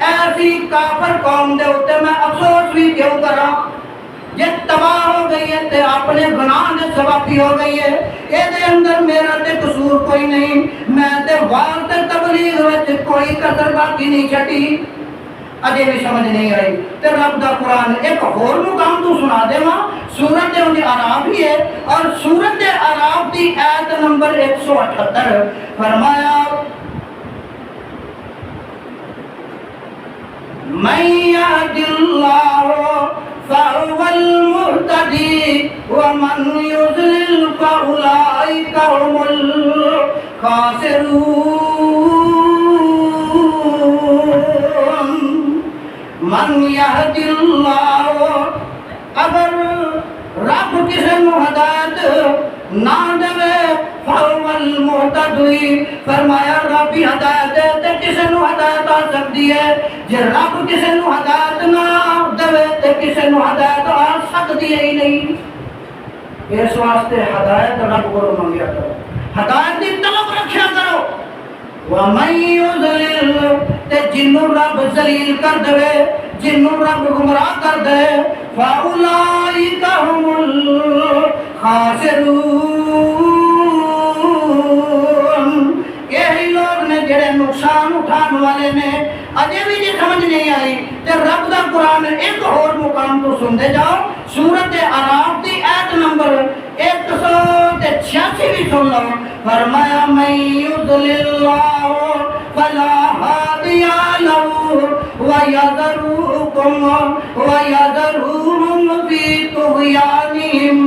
ایسی کافر قوم دے ہوتے میں افسوس بھی کیوں کرا یہ تباہ ہو گئی ہے تے اپنے گناہ نے سبابی ہو گئی ہے یہ دے اندر میرا تے قصور کوئی نہیں میں تے وارد تبلیغ وچ کوئی قدر باقی نہیں چھٹی اجے بھی سمجھ نہیں آئی تے رب دا قرآن ایک اور مقام تو سنا دے ماں سورت اعراف ہی ہے اور سورت اعراف دی آیت نمبر 178 فرمایا من يهد الله فهو المهتدي ومن يضلل فأولئك هم الخاسرون من يهد الله اگر رب کسی نو ہدایت نہ دے فهو المهتدی فرمایا رب ہی ہدایت دے تے کسی نو ہدایت آ سکتی ہے جے رب کسی نو ہدایت نہ دے تے کسی نو ہدایت آ سکتی ہے ہی نہیں اس واسطے ہدایت رب کو منگیا کرو ہدایت دی طلب رکھیا کرو وَمَن يُضْلِلْ تے جنوں رب ذلیل کر دے جنوں رب گمراہ کر دے فَأُولَئِكَ هُمُ الْخَاسِرُونَ یہی لوگ نے جڑے نقصان اٹھان والے نے اجے بھی یہ سمجھ نہیں آئی تے رب دا قرآن ایک اور مقام تو سن دے جاؤ سورت اعراف دی آیت نمبر 186 بھی سن لو فرمایا من یضلل اللہ فلا ہادی لہ وَيَذَرُهُمْ فِي طُغْيَانِهِمْ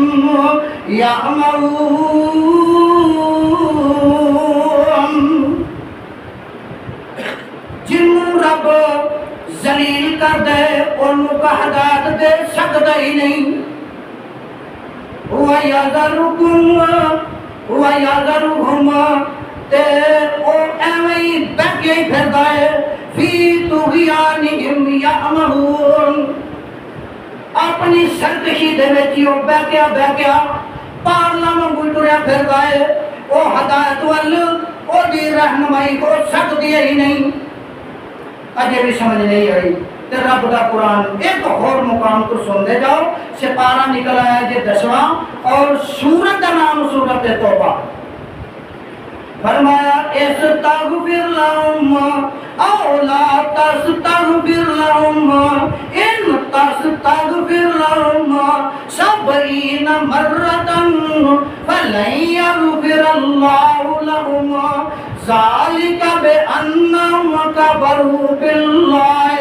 يَعْمَهُونَ جنوں رب ذلیل کر دے انہوں کا ہدایت دے سکتا ہی نہیں وَيَذَرُهُمْ تے او ایویں بیٹھے ہی پھر گئے فی طغیانہم یعمہون اپنی سرکشی دے وچ او بہ گیا پارلیمنٹ کو ٹریا پھر گئے او ہدایت ول او دی رہنمائی کو سکتی ہی نہیں اجے بھی سمجھ نہیں آئی تے رب دا قرآن ایک اور مقام کو سن دے جاؤ سپارہ نکل آیا جی 10واں اور سورت کا نام سورت توبہ فرمایا استغفر لهم او لا تستغفر لهم ان تستغفر لهم 70 مرة فلن يغفر الله لهم ذلك بأنهم كفروا بالله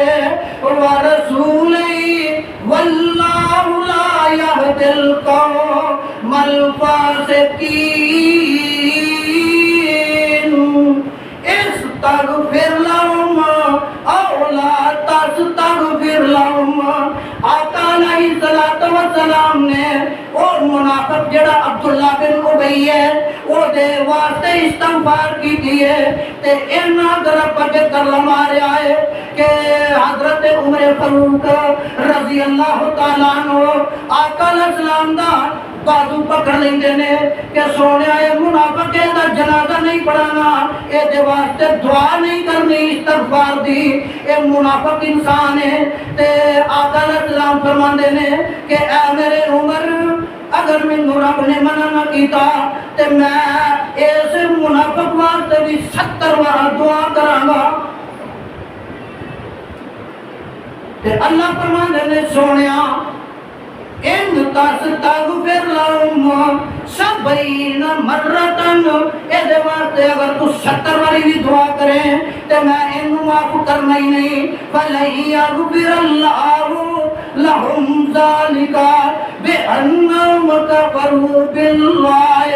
ورسوله والله لا يهدي القوم الفاسقين استغفر لهم او لا تستغفر لهم آقا علیہ الصلوۃ والسلام نے اور منافق جڑا عبداللہ بن ابی ہے او دے واسطے استغفار کی دیے تے انہاں در پٹ کر ماریا ہے کہ حضرت عمر فاروق رضی اللہ تعالیٰ عنہ آقا علیہ السلام دا بازو پکڑ لیندے نے کہ سونے آئے منافق دا جنازہ نہیں پڑھانا اے دے واسطے دعا نہیں کرنی استغفار دی اے منافق انسان ہے تے آقا علیہ السلام فرماندے نے کہ اے میرے عمر اگر میں رب نے منع نہ کیتا تے میں اس منافق واسطے بھی 70 بار دعا کراں گا تے اللہ فرماندے نے سونیا ان تستغفر لهم 70 مرة اے دے واسطے اگر تو 70 باری بھی دعا کرے تے میں انہوں معاف کرنا ہی نہیں فَلَن يَغْفِرَ اللَّهُ لَهُمْ ذَلِكَ بِأَنَّهُمْ كَفَرُوا بِاللَّهِ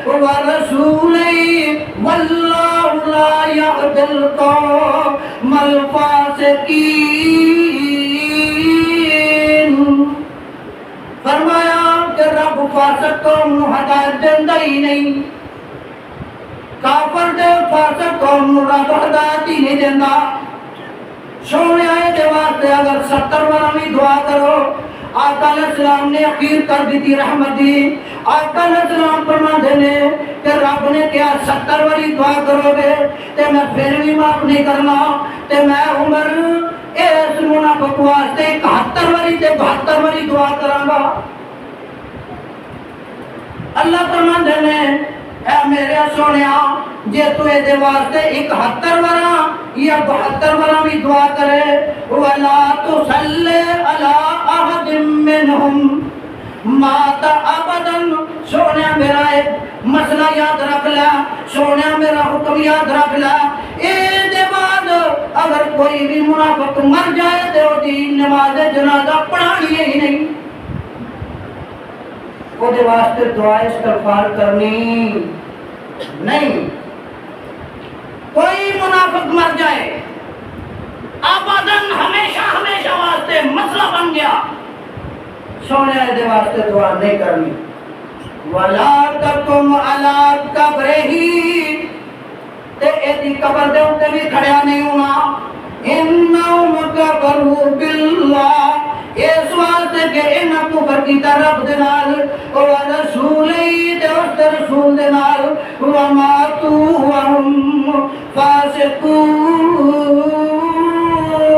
وَرَسُولِهِ وَاللَّهُ لَا يَهْدِي الْقَوْمَ الْفَاسِقِينَ فرمایا کہ رب فاسق قوم نو ہدایت دیندا ہی نہیں کافر دے فاسق قوم نو رب ہدایت ہی نہیں دیندا سونے آئے دے واسطے اگر 70 بار بھی دعا کرو آقا علیہ السلام نے اخیر کر دی تھی رحمت دی آقا علیہ السلام فرماندے نے کہ رب نے کیا 70 باری دعا کرو گے تے میں پھر بھی معاف نہیں کرنا تے میں عمر اس منافق واسطے 71 باری تے 72 باری دعا کراں گا اللہ فرماندے نے اے میرے سونیا جے تو اے دے واسطے 71 بار یا 72 بار بھی دعا کرے ولا تصلی علی احد منهم مات ابدا سونیا میرا ایک مسئلہ یاد رکھ لیا سونیا میرا حکم یاد رکھ لیا اے دے بعد اگر کوئی بھی منافق مر جائے تو دی نماز جنازہ پڑھانی ہی نہیں وہ دے واسطے دعا استغفار کرنی نہیں کوئی منافق مر جائے ابداً ہمیشہ ہمیشہ واسطے مسئلہ بن گیا سونے دے واسطے دعا نہیں کرنی وَلَا تَقُمْ عَلَىٰ قَبْرِهِ تے ایدی قبر دے اُتے بھی کھڑیا نہیں ہونا اِنَّهُمْ كَفَرُوا بِاللَّهِ اس واسطے کہ انہاں کفر کیتا رب دے نال وَرَسُولِهِ تے اس دے رسول دے نال وَمَاتُوا وَهُمْ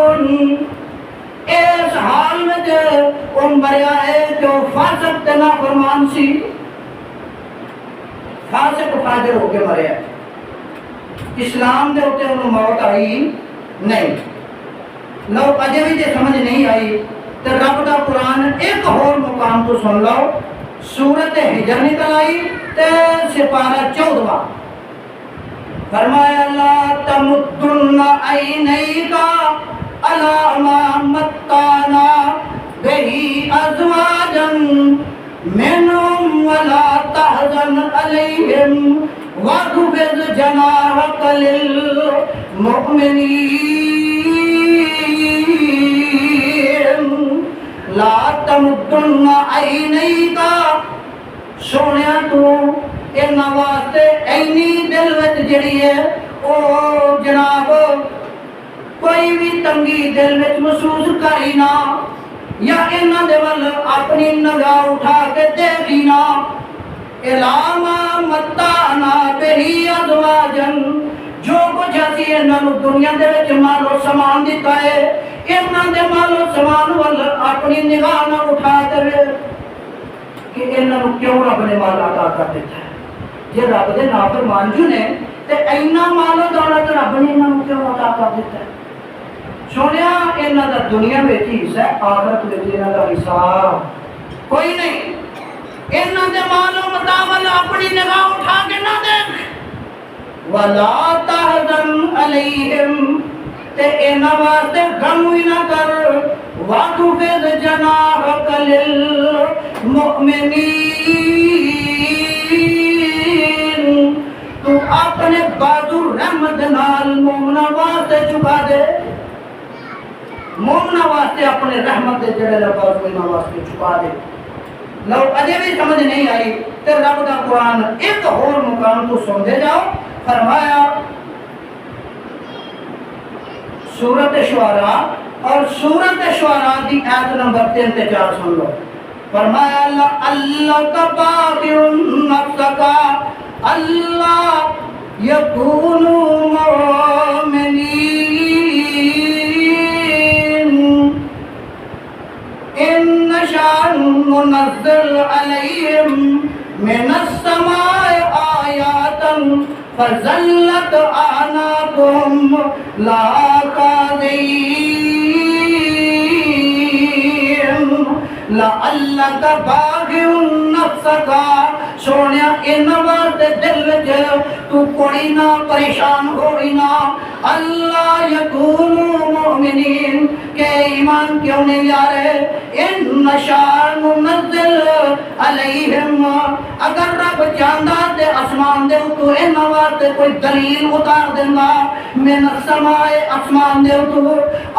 فَاسِقُونَ اس حال میں جو ان مریا ہے جو فاسق تے نافرمان سی فاسق فاجر ہو کے مریا اسلام دے ہوتے انہوں موت آئی نہیں لو اجے بھی جے سمجھ نہیں آئی تو رب دا قرآن ایک اور مقام تو سن لو سورت حجر نکل آئی تے سپارہ 14 فرمایا لا تمدن عینیکا علی ما متعنا بہ ازواجا منہم ولا تحزن علیہم واخفض جناحک للمؤمنین لا تمدن عینیکا سونیا تو انہاں واسطے اینی دل وچ جڑی ہے او جناب کوئی بھی تنگی دل وچ محسوس کری نہ یا انہاں دے ول اپنی نگاہ اٹھا کے دیکھی نا الاما متانا بہی ازواجن جو کچھ اسی انہاں نو دنیا دے وچ مال و سامان دتا ہے انہاں دے مال و سامان ول اپنی نگاہ نہ اٹھا دے کہ انہاں نو کیوں رب نے مال عطا کر دیتا ہے جے رب دے نافرمان جو نے تے اینا مال و دولت رب نے انہاں نو کیوں عطا کر دیتا ہے سونیا انہاں دا دنیا وچ حصہ ہے آخرت وچ انہاں دا حساب کوئی نہیں انہاں دے مال و متاع ول اپنی نگاہ اٹھا کے نہ دیکھ ولا تحزن علیہم تے انہاں واسطے غم ہی نہ کر واخفض جناحک للمؤمنین تو اپنے بازو رحمت نال مومنہ واسطے چکا دے مومنہ واسطے اپنے رحمت دے جڑے بازو انہاں واسطے چکا دے لو اجے بھی سمجھ نہیں آئی تے رب دا قرآن ایک اور مقام تو سن دے جاؤ فرمایا سورۃ شعراء اور سورۃ شعراء دی آیت نمبر 3 تے 4 سن لو فرمایا اللہ کا باقی نفسک اللہ یکونوا مؤمنین ان نشاء ننزل علیہم من السماء آیاتا فزلت اعناقهم لا خاضعین لعلک باخع نفسک سونیا ان واسطے دل وچ تو کوئی نہ پریشان ہوئی نہ اللہ یکونوا مؤمنین کہ ایمان کیوں نہیں لا رہے ان نشاء ننزل علیہم اگر رب چاہندا تے آسمان دے تو ان واسطے کوئی دلیل اتار دیندا من السماء آسمان دے تو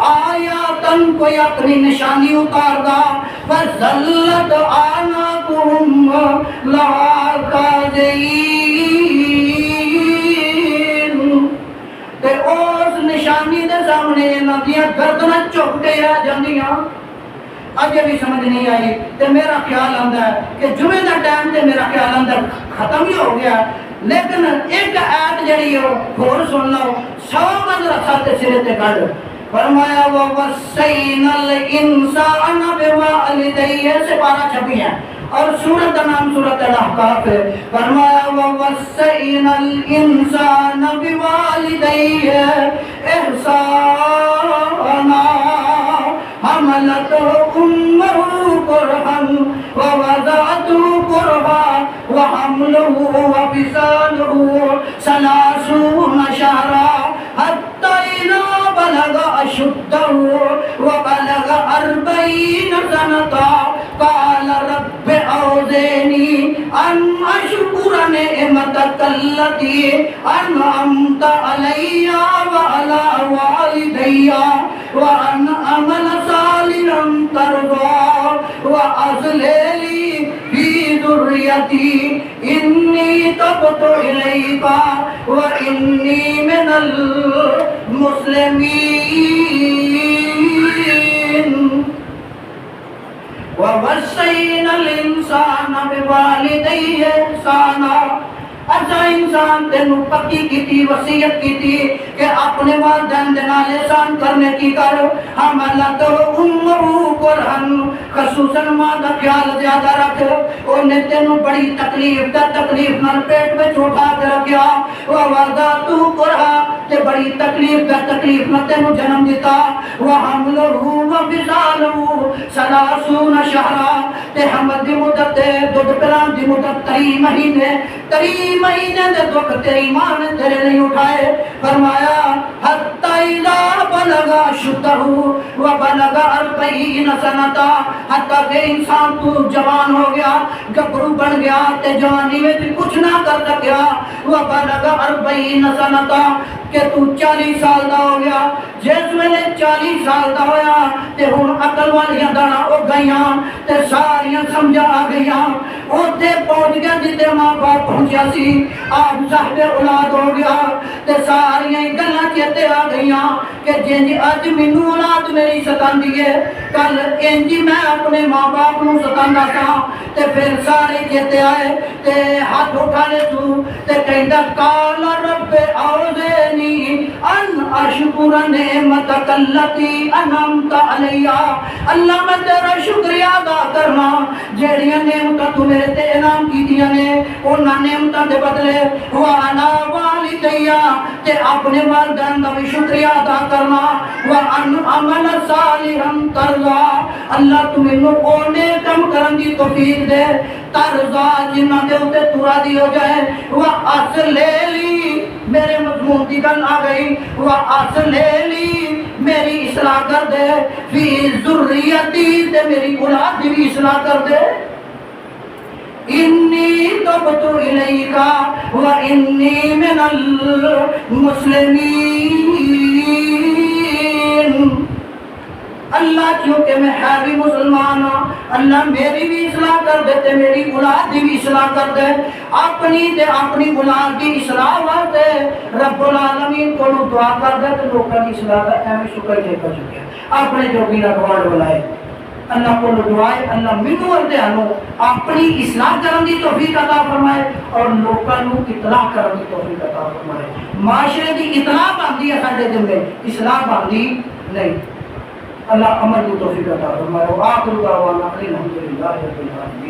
آیاتن کوئی اپنی نشانی اتار دا فزلت اعناقهم لا خاضعین تے اس نشانی دے سامنے انہاں دیاں گردناں جھک کے رہ جاندیاں اجے بھی سمجھ نہیں آئی تے میرا خیال آندا ہے کہ جمعے دا ٹائم تے میرا خیال آندا ختم ہی ہو گیا لیکن ایک آیت جڑی ہے اور سن لو 100 مدرسہ تے سرے تے کڈ فرمایا وَوَصَّيْنَا الْإِنسَانَ بِوَالِدَيْهِ سے پارا چھپی ہے اور سورۃ کا نام سورۃ الاحقاف ہے فرمایا وَوَصَّيْنَا الْإِنسَانَ بِوَالِدَيْهِ إِحْسَانًا حَمَلَتْهُ أُمُّهُ كُرْهًا وَوَضَعَتْهُ كُرْهًا وَحَمْلُهُ وَفِصَالُهُ 30 شهرا حتى إذا بلغ أشده وبلغ 40 سنة قال رب أوزعني أن أشكر نعمتك التي أنعمت علي وعلى والدي وأن أعمل صالحا ترضاه وأصلح لي في ذريتي إني تبت إليك وإني من المسلمين ووصينا الإنسان بوالديه إحسانا اچھا انسان تینو پکی کی تھی وصیت کی تھی کہ اپنے والدین دے نال احسان کرنے کی کر حملت امہ کرہن خصوصاً ماں دا خیال زیادہ رکھ انہیں تینو بڑی تکلیف نال پیٹ میں اٹھا کے رکھیا ووضعتہ کرہا تے بڑی تکلیف نال تینو جنم دیتا وحملہ وفصالہ 30 شہرا تے حمل دی مدت دودھ پلان دی مدت 3 مہینے دے دکھ تیری ماں نے تیرے نہیں اٹھائے فرمایا حتی اذا بلغ اشدہ وبلغ 40 سنة حتی کہ انسان تو جوان ہو گیا گبرو بن گیا تے جوانی میں کچھ نہ کر سکیا وبلغ 40 سنة کہ تو 40 سال دا ہو گیا جس ویلے 40 سال دا ہویا تے ہن عقل والیاں دانا ہو گئیاں تے ساریاں سمجھا آ گئیاں اوتھے پہنچ گیا جتے ماں باپ پہنچیا سی آپ صاحب اولاد ہو گیا تے ساریاں گلاں چیتے آ گئیاں کہ جنج اج مینوں اولاد میری ستاندی ہے کل انج میں اپنے ماں باپ نو ستاندا سا تے پھر سارے چیتے آئے تے ہاتھ اٹھا لے تو تے کہندا قال رب اعوذنی ان اشکر نعمتک التی انعمت علی اللہ میں تیرا شکریہ ادا کرنا جیڑیاں نعمتاں تو میرے تے انعام کیتیاں نے انہاں نعمتاں دے بدلے وانا والدیا تے اپنے والدین دا بھی شکریہ ادا کرنا وان عمل صالحا ترضا اللہ تو مینوں اونے کم کرن دی توفیق دے ترضا جنہاں دے اوتے تو راضی ہو جائے واصللی میرے مضمون کی گل آ گئی واصللی میری اصلاح کر دے فی ذریتی تے میری اولاد دی بھی اصلاح کر دے انی تبت الیکا وانی من المسلمین اللہ چونکہ میں ہے بھی مسلمان ہوں اللہ میری بھی اصلاح کر دے تے میری اولاد دی بھی اصلاح کر دے اپنی تے اپنی اولاد دی اصلاح واسطے رب العالمین کو دعا کر دے تے لوکاں دی اصلاح دا ایویں شکر دے کر چکے اپنے جوگی دا گواڑ بلائے اللہ کو دعائے اللہ مینوں اور تانوں اپنی اصلاح کرن دی توفیق عطا فرمائے اور لوکاں نو اطلاع کرن دی توفیق عطا فرمائے معاشرے دی اطلاع بندی ہے ساڈے دل میں اصلاح بندی نہیں اللہ عمل کی توفیق عطا فرمائے وآخر دعوانا الحمدللہ رب العالمین